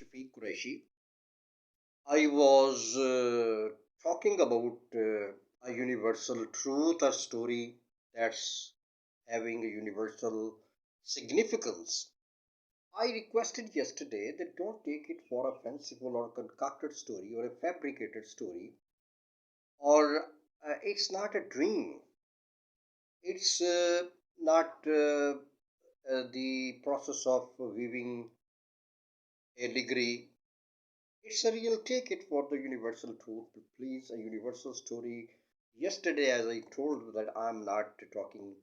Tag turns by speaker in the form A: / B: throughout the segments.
A: Qureshi. I was talking about a universal truth, a story that's having a universal significance. I requested yesterday that don't take it for a fanciful or concocted story or a fabricated story, or it's not a dream. It's not the process of weaving a degree. It's a real take it for the universal truth, please, a universal story. Yesterday, as I told that I'm not talking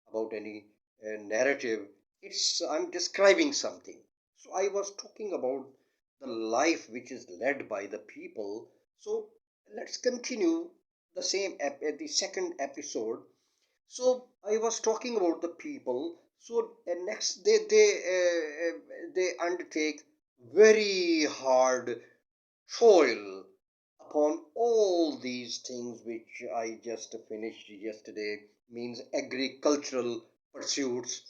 A: about any narrative, it's I'm describing something. So I was talking about the life which is led by the people. So let's continue the the second episode. So I was talking about the people. So next they undertake very hard toil upon all these things which I just finished yesterday, means agricultural pursuits.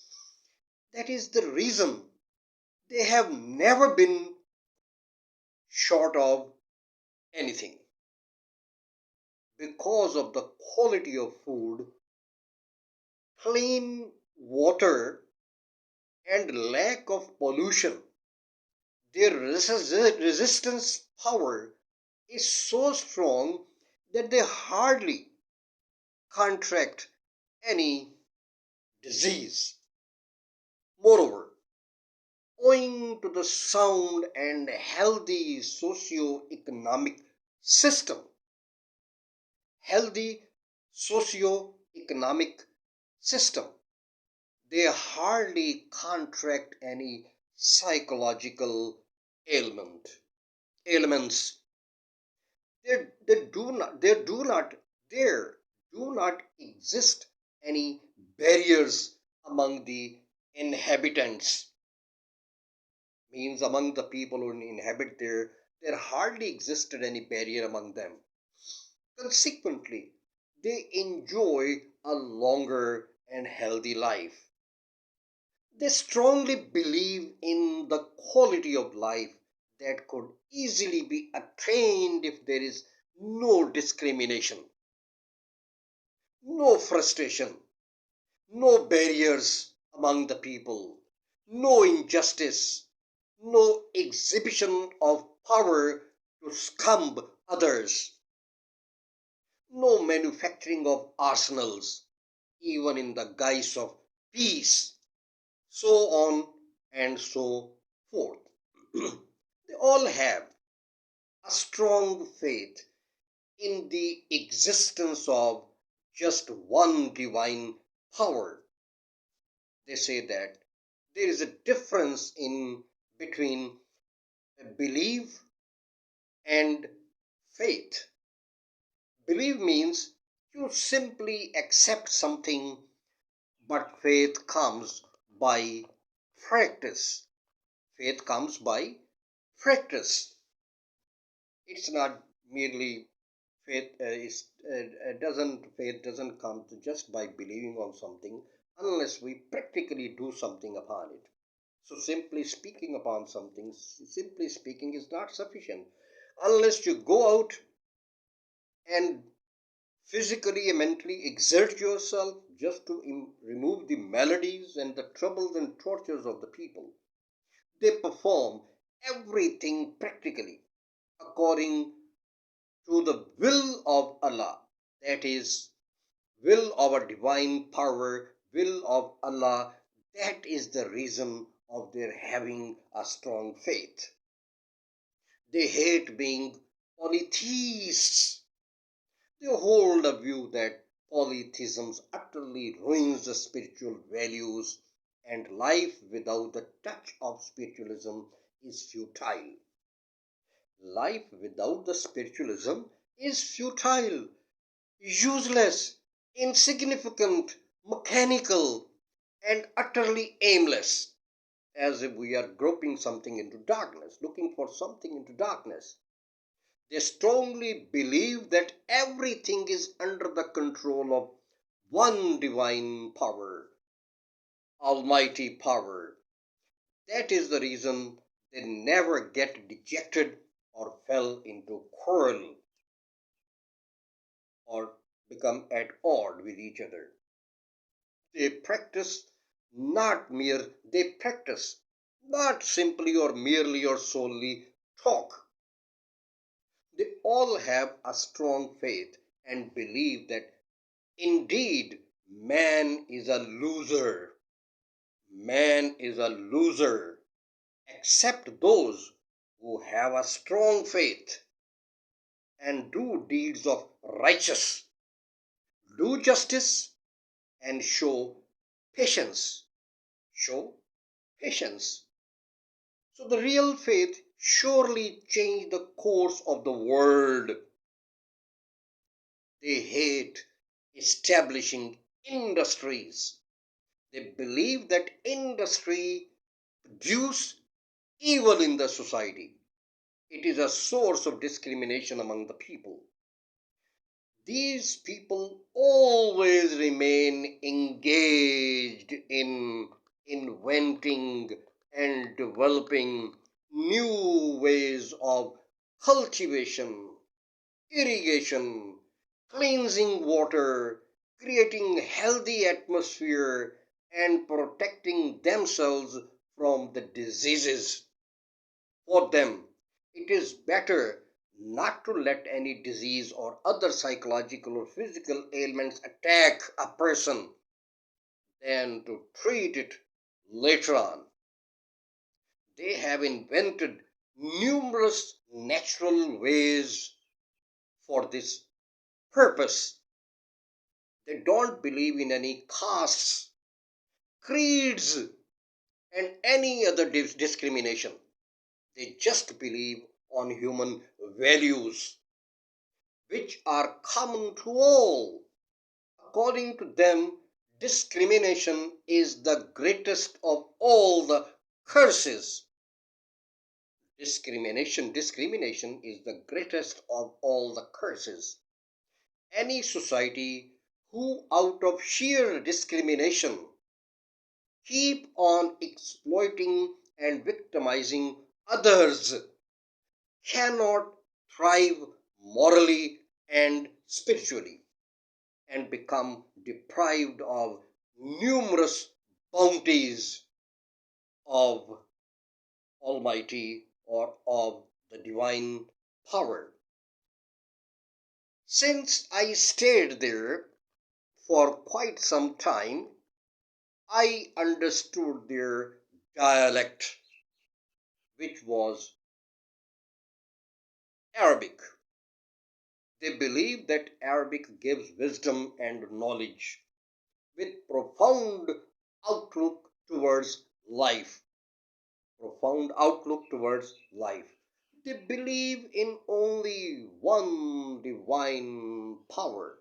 A: That is the reason they have never been short of anything because of the quality of food, clean water, and lack of pollution. Their resistance power is so strong that they hardly contract any disease. Moreover, owing to the sound and healthy socio-economic system, healthy socio-economic system, they hardly contract any psychological ailments. There do not exist any barriers among the inhabitants, means among the people who inhabit there hardly existed any barrier among them. Consequently, they enjoy a longer and healthy life. They strongly believe in the quality of life that could easily be attained if there is no discrimination, no frustration, no barriers among the people, no injustice, no exhibition of power to scumb others, no manufacturing of arsenals, even in the guise of peace, so on and so forth. They all have a strong faith in the existence of just one divine power. They say that there is a difference in between belief and faith. Belief means you simply accept something, but faith comes by practice. Faith comes by practice. It's not merely faith doesn't come to just by believing on something unless we practically do something upon it. So simply speaking is not sufficient unless you go out and physically and mentally exert yourself just to remove the maladies and the troubles and tortures of the people. They perform everything practically according to the will of Allah, that is, will of a divine power, will of Allah. That is the reason of their having a strong faith. They hate being polytheists. They hold a view that polytheism utterly ruins the spiritual values, and life without the touch of spiritualism is futile. Life without the spiritualism is futile, useless, insignificant, mechanical, and utterly aimless, as if we are groping something into darkness, looking for something into darkness. They strongly believe that everything is under the control of one divine power, almighty power. That is the reason They never get dejected or fell into quarrel or become at odds with each other. They practice they practice not simply or merely or solely talk. They all have a strong faith and believe that indeed man is a loser. Man is a loser, except those who have a strong faith and do deeds of righteous, do justice, and show patience. Show patience. So the real faith surely changed the course of the world. They hate establishing industries. They believe that industry produce evil in the society. It is a source of discrimination among the people. These people always remain engaged in inventing and developing new ways of cultivation, irrigation, cleansing water, creating healthy atmosphere, and protecting themselves from the diseases. For them, it is better not to let any disease or other psychological or physical ailments attack a person than to treat it later on. They have invented numerous natural ways for this purpose. They don't believe in any castes, creeds, and any other discrimination. They just believe on human values, which are common to all. According to them, discrimination is the greatest of all the curses. Discrimination is the greatest of all the curses. Any society who, out of sheer discrimination, keep on exploiting and victimizing others cannot thrive morally and spiritually and become deprived of numerous bounties of Almighty or of the divine power. Since I stayed there for quite some time, I understood their dialect, which was Arabic. They believe that Arabic gives wisdom and knowledge with profound outlook towards life. Profound outlook towards life. They believe in only one divine power.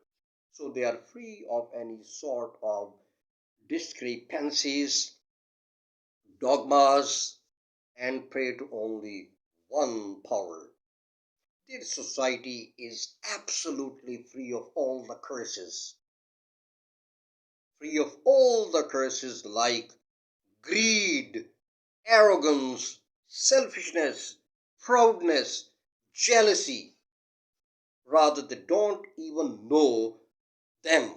A: So they are free of any sort of discrepancies, dogmas, and pray to only one power. Their society is absolutely free of all the curses like greed, arrogance, selfishness, proudness, jealousy. Rather, they don't even know them.